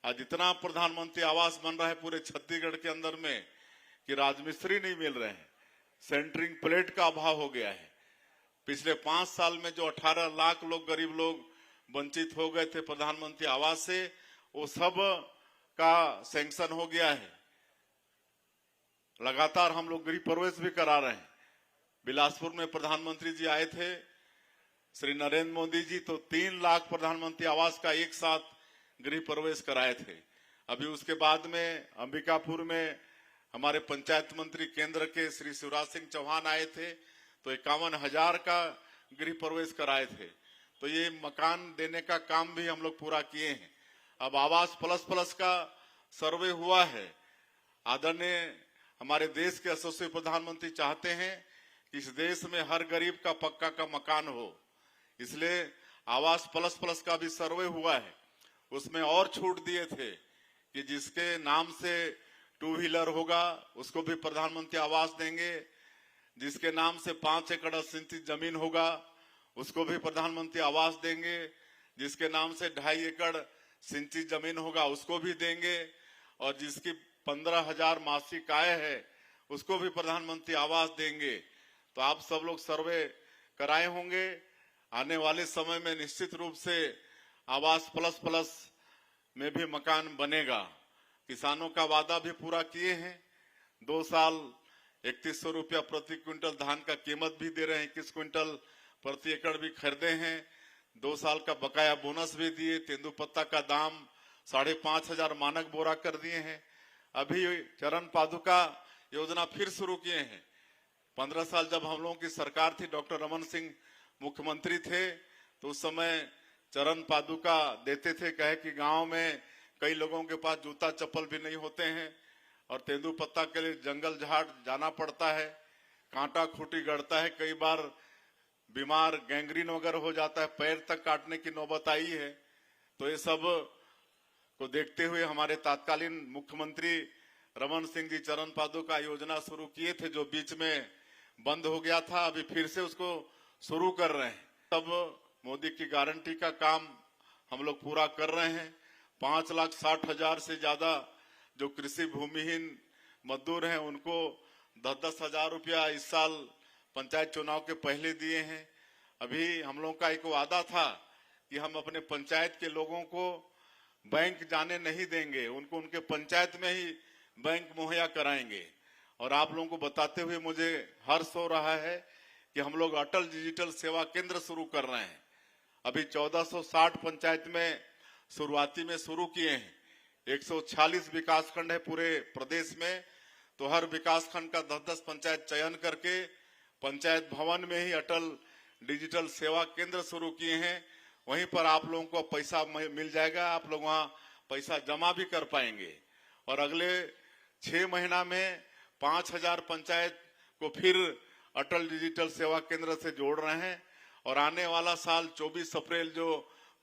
आज इतना प्रधानमंत्री आवास बन रहा है पूरे छत्तीसगढ़ के अंदर में कि राजमिस्त्री नहीं मिल रहे हैं, सेंटरिंग प्लेट का अभाव हो गया है। पिछले 5 साल में जो 18 लाख लोग, गरीब लोग वंचित हो गए थे प्रधानमंत्री आवास से, वो सब का सैंक्शन हो गया है। लगातार हम लोग गृह प्रवेश भी करा रहे हैं। बिलासपुर में प्रधानमंत्री जी आए थे, श्री नरेंद्र मोदी जी, तो 3 लाख प्रधानमंत्री आवास का एक साथ गृह प्रवेश कराए थे। अभी उसके बाद में अंबिकापुर में हमारे पंचायत मंत्री केंद्र के श्री शिवराज सिंह चौहान आए थे, तो 51,000 का गृह प्रवेश कराए थे। तो ये मकान देने का काम भी हम लोग पूरा किए हैं। अब आवास प्लस का सर्वे हुआ है। आदरणीय हमारे देश के यशस्वी प्रधानमंत्री चाहते हैं कि इस देश में हर गरीब का पक्का का मकान हो, इसलिए आवास प्लस का भी सर्वे हुआ है। उसमें और छूट दिए थे कि जिसके नाम से 2 व्हीलर होगा उसको भी प्रधानमंत्री आवास देंगे, जिसके नाम से 5 एकड़ सिंचित जमीन होगा उसको भी प्रधानमंत्री आवास देंगे, जिसके नाम से 2.5 एकड़ सिंचित जमीन होगा उसको भी देंगे, और जिसकी 15,000 मासिक आय है उसको भी प्रधानमंत्री आवास देंगे। तो आप सब लोग सर्वे कराए होंगे। आने वाले समय में निश्चित रूप से आवास प्लस में भी मकान बनेगा। किसानों का वादा भी पूरा किए हैं। 2 साल 3100 रुपया प्रति क्विंटल धान का कीमत भी दे रहे हैं, 21 क्विंटल प्रति एकड़ भी खरीदे हैं। 2 साल का बकाया बोनस भी दिए। तेंदुपत्ता का दाम 5,500 मानक बोरा कर दिए हैं। अभी चरण पादुका योजना फिर शुरू किए हैं। 15 साल जब हम लोगों की सरकार थी, डॉक्टर रमन सिंह मुख्यमंत्री थे, तो उस समय चरण पादुका देते थे। कहे कि गांव में कई लोगों के पास जूता चप्पल भी नहीं होते हैं और तेंदुपत्ता के लिए जंगल झाड़ जाना पड़ता है, कांटा खूंटी गड़ता है, कई बार बीमार गैंग्रीन वगैरह हो जाता है, पैर तक काटने की नौबत आई है। तो ये सब को देखते हुए हमारे तत्कालीन मुख्यमंत्री रमन सिंह जी चरण पादुका योजना शुरू किए थे, जो बीच में बंद हो गया था। अभी फिर से उसको शुरू कर रहे हैं। तब मोदी की गारंटी का काम हम लोग पूरा कर रहे हैं। 5,60,000 से ज्यादा जो कृषि भूमिहीन मजदूर हैं उनको 10-10 हजार रुपया इस साल पंचायत चुनाव के पहले दिए हैं। अभी हम लोग का एक वादा था कि हम अपने पंचायत के लोगों को बैंक जाने नहीं देंगे, उनको उनके पंचायत में ही बैंक मुहैया कराएंगे। और आप लोगों को बताते हुए मुझे हर्ष हो रहा है कि हम लोग अटल डिजिटल सेवा केंद्र शुरू कर रहे हैं। अभी 1460 पंचायत में शुरुआती में शुरू किए हैं। 146 विकास खंड है पूरे प्रदेश में, तो हर विकास खंड का 10-10 पंचायत चयन करके पंचायत भवन में ही अटल डिजिटल सेवा केंद्र शुरू किए हैं। वहीं पर आप लोगों को पैसा मिल जाएगा, आप लोग वहां पैसा जमा भी कर पाएंगे। और अगले 6 महीना में 5,000 पंचायत को फिर अटल डिजिटल सेवा केंद्र से जोड़ रहे हैं। और आने वाला साल 24 अप्रैल जो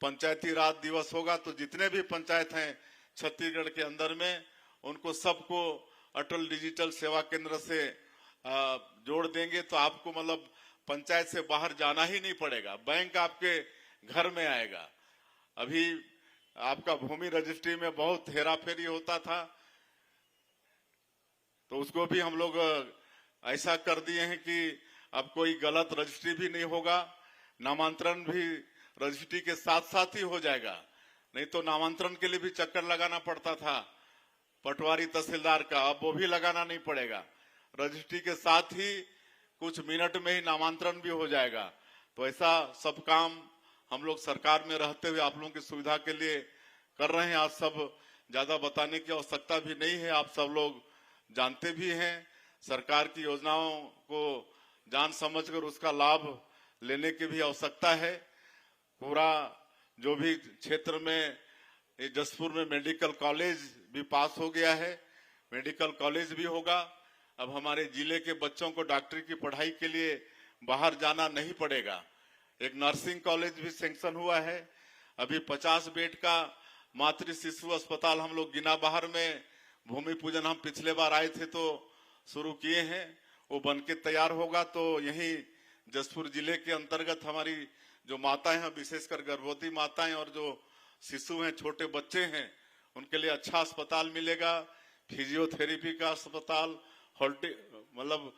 पंचायती राज दिवस होगा, तो जितने भी पंचायत हैं छत्तीसगढ़ के अंदर में, उनको सबको अटल डिजिटल सेवा केंद्र से जोड़ देंगे। तो आपको मतलब पंचायत से बाहर जाना ही नहीं पड़ेगा, बैंक आपके घर में आएगा। अभी आपका भूमि रजिस्ट्री में बहुत हेराफेरी होता था, तो उसको भी हम लोग ऐसा कर दिए हैं कि अब कोई गलत रजिस्ट्री भी नहीं होगा। नामांतरण भी रजिस्ट्री के साथ साथ ही हो जाएगा, नहीं तो नामांतरण के लिए भी चक्कर लगाना पड़ता था पटवारी तहसीलदार का, अब वो भी लगाना नहीं पड़ेगा। रजिस्ट्री के साथ ही कुछ मिनट में ही नामांतरण भी हो जाएगा। तो ऐसा सब काम हम लोग सरकार में रहते हुए आप लोगों की सुविधा के लिए कर रहे हैं। आज सब ज्यादा बताने की आवश्यकता भी नहीं है, आप सब लोग जानते भी हैं। सरकार की योजनाओं को जान समझकर उसका लाभ लेने की भी आवश्यकता है। पूरा जो भी क्षेत्र में, जसपुर में मेडिकल कॉलेज भी पास हो गया है, मेडिकल कॉलेज भी होगा। अब हमारे जिले के बच्चों को डॉक्टरी की पढ़ाई के लिए बाहर जाना नहीं पड़ेगा। एक नर्सिंग कॉलेज भी सैंक्शन हुआ है। अभी 50 बेड का मातृ शिशु अस्पताल हम लोग गिना बाहर में भूमि पूजन हम पिछले बार आए थे तो शुरू किए हैं, वो बनके तैयार होगा। तो यही जसपुर जिले के अंतर्गत हमारी जो माताएं हैं, विशेषकर गर्भवती माताएं और जो शिशु हैं, छोटे बच्चे हैं, उनके लिए अच्छा अस्पताल मिलेगा, फिजियोथेरेपी का अस्पताल, मतलब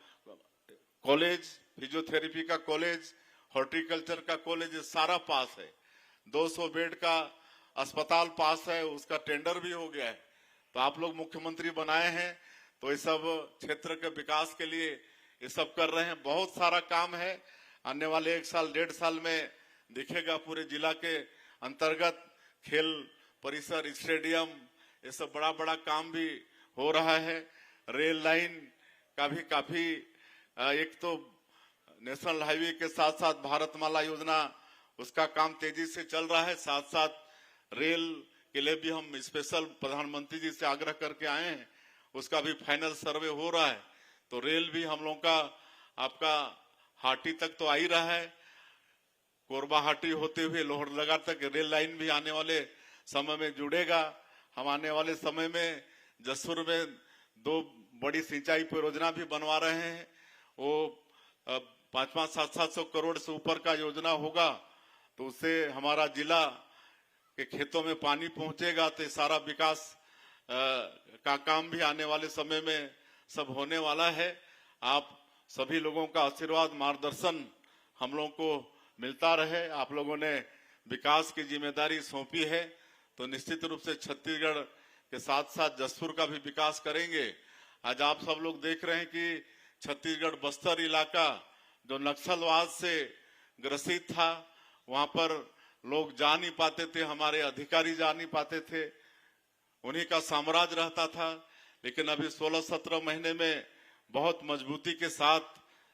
कॉलेज, फिजियोथेरेपी का कॉलेज, हॉर्टिकल्चर का कॉलेज, ये सारा पास है। 200 बेड का अस्पताल पास है, उसका टेंडर भी हो गया है। तो आप लोग मुख्यमंत्री बनाए हैं तो इस सब क्षेत्र के विकास के लिए ये सब कर रहे हैं। बहुत सारा काम है, आने वाले 1 साल 1.5 साल में दिखेगा। पूरे जिला के अंतर्गत खेल परिसर, स्टेडियम, ये सब बड़ा बड़ा काम भी हो रहा है। रेल लाइन का भी काफी, एक तो नेशनल हाईवे के साथ साथ भारतमाला योजना, उसका काम तेजी से चल रहा है। साथ साथ रेल के लिए भी हम स्पेशल प्रधानमंत्री जी से आग्रह करके आए हैं, उसका भी फाइनल सर्वे हो रहा है। तो रेल भी हम लोगों का आपका हाटी तक तो आ ही रहा है, कोरबा हाटी होते हुए लोहरदगा तक रेल लाइन भी आने वाले समय में जुड़ेगा। हम आने वाले समय में जसपुर में 2 बड़ी सिंचाई परियोजना भी बनवा रहे हैं। वो 5-5, 700 करोड़ से ऊपर का योजना होगा, तो उससे हमारा जिला के खेतों में पानी पहुंचेगा। तो सारा विकास का काम भी आने वाले समय में सब होने वाला है। आप सभी लोगों का आशीर्वाद, मार्गदर्शन हम लोगों को मिलता रहे। आप लोगों ने विकास की जिम्मेदारी सौंपी है, तो निश्चित रूप से छत्तीसगढ़ के साथ साथ जसपुर का भी विकास करेंगे। आज आप सब लोग देख रहे हैं कि छत्तीसगढ़ बस्तर इलाका जो नक्सलवाद से ग्रसित था, वहां पर लोग जा नहीं पाते थे, हमारे अधिकारी जा नहीं पाते थे, उन्हीं का साम्राज्य रहता था। लेकिन अभी 16-17 महीने में बहुत मजबूती के साथ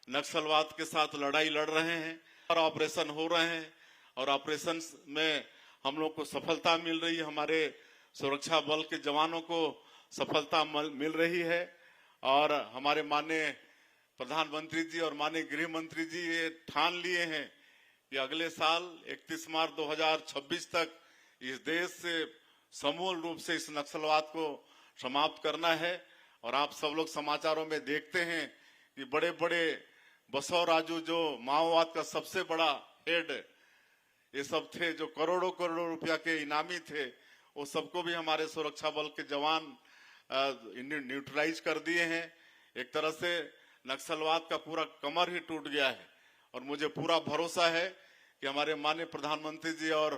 नक्सलवाद के साथ लड़ाई लड़ रहे हैं और ऑपरेशन हो रहे हैं, और ऑपरेशन में हम लोग को सफलता मिल रही है। हमारे सुरक्षा बल के जवानों को सफलता मिल रही है। और हमारे माननीय प्रधानमंत्री जी और माननीय गृह मंत्री जी ये ठान लिए हैं कि अगले साल 31 मार्च 2026 तक इस देश से समूल रूप से इस नक्सलवाद को समाप्त करना है। और आप सब लोग समाचारों में देखते हैं कि बड़े बड़े बसव राजू जो माओवाद का सबसे बड़ा हेड ये सब थे, जो करोड़ों करोड़ों रुपया के इनामी थे, वो सबको भी हमारे सुरक्षा बल के जवान न्यूट्रलाइज कर दिए हैं। एक तरह से नक्सलवाद का पूरा कमर ही टूट गया है। और मुझे पूरा भरोसा है कि हमारे माननीय प्रधानमंत्री जी और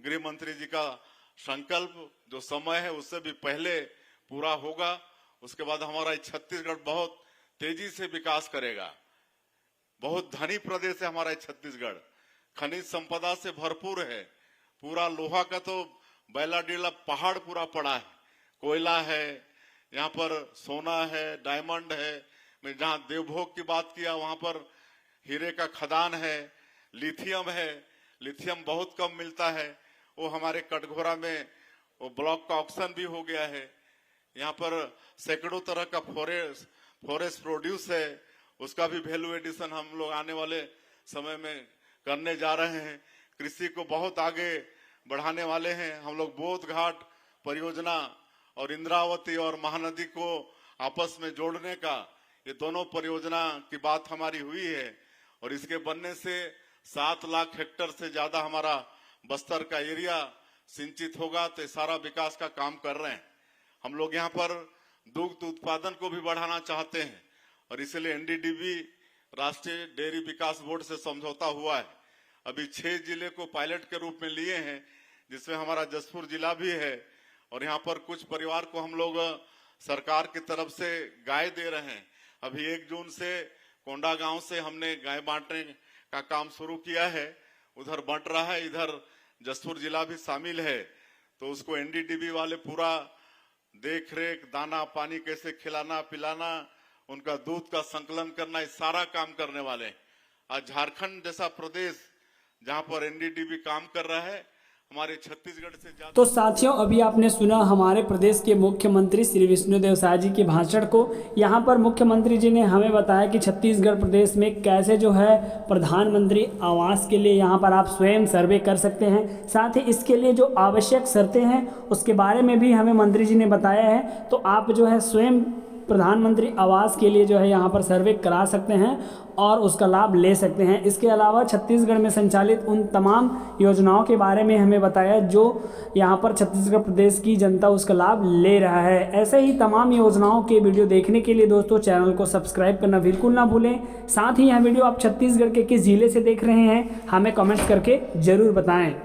गृह मंत्री जी का संकल्प जो समय है उससे भी पहले पूरा होगा। उसके बाद हमारा छत्तीसगढ़ बहुत तेजी से विकास करेगा। बहुत धनी प्रदेश है हमारा छत्तीसगढ़, खनिज संपदा से भरपूर है। पूरा लोहा का तो बैला डीला पहाड़ पूरा पड़ा है, कोयला है, यहाँ पर सोना है, डायमंड है। मैं जहाँ देवभोग की बात किया वहां पर हीरे का खदान है, लिथियम है। लिथियम बहुत कम मिलता है, वो हमारे कटघोरा में वो ब्लॉक का ऑक्शन भी हो गया है। यहाँ पर सैकड़ों तरह का फॉरेस्ट प्रोड्यूस है, उसका भी वैल्यू एडिशन हम लोग आने वाले समय में करने जा रहे हैं। कृषि को बहुत आगे बढ़ाने वाले हैं हम लोग। बोध घाट परियोजना और इंद्रावती और महानदी को आपस में जोड़ने का, ये दोनों परियोजना की बात हमारी हुई है। और इसके बनने से 7 लाख हेक्टेयर से ज्यादा हमारा बस्तर का एरिया सिंचित होगा। तो सारा विकास का काम कर रहे हैं हम लोग। यहाँ पर दुग्ध उत्पादन को भी बढ़ाना चाहते हैं, और इसलिए एनडीडीबी राष्ट्रीय डेयरी विकास बोर्ड से समझौता हुआ है। अभी 6 जिले को पायलट के रूप में लिए हैं, जिसमें हमारा जसपुर जिला भी है। और यहाँ पर कुछ परिवार को हम लोग सरकार की तरफ से गाय दे रहे हैं। अभी 1 जून से कोंडा गांव से हमने गाय बांटने का काम शुरू किया है, उधर बंट रहा है, इधर जसपुर जिला भी शामिल है। तो उसको एनडीडीबी वाले पूरा देख रेख, दाना पानी कैसे खिलाना पिलाना, उनका दूध का संकलन करना, इस सारा काम करने वाले हैं। आज झारखंड जैसा प्रदेश जहां पर एनडीडीबी काम कर रहा है, हमारे छत्तीसगढ़ से ज्यादा। तो साथियों, अभी आपने सुना हमारे प्रदेश के मुख्यमंत्री श्री विष्णुदेव साय जी के भाषण को। यहाँ पर मुख्यमंत्री जी ने हमें बताया कि छत्तीसगढ़ प्रदेश में कैसे जो है प्रधानमंत्री आवास के लिए यहाँ पर आप स्वयं सर्वे कर सकते हैं। साथ ही इसके लिए जो आवश्यक शर्तें हैं उसके बारे में भी हमें मंत्री जी ने बताया है। तो आप जो है स्वयं प्रधानमंत्री आवास के लिए जो है यहाँ पर सर्वे करा सकते हैं और उसका लाभ ले सकते हैं। इसके अलावा छत्तीसगढ़ में संचालित उन तमाम योजनाओं के बारे में हमें बताया जो यहाँ पर छत्तीसगढ़ प्रदेश की जनता उसका लाभ ले रहा है। ऐसे ही तमाम योजनाओं के वीडियो देखने के लिए दोस्तों चैनल को सब्सक्राइब करना बिल्कुल ना भूलें। साथ ही यह वीडियो आप छत्तीसगढ़ के किस जिले से देख रहे हैं हमें कमेंट्स करके ज़रूर बताएं।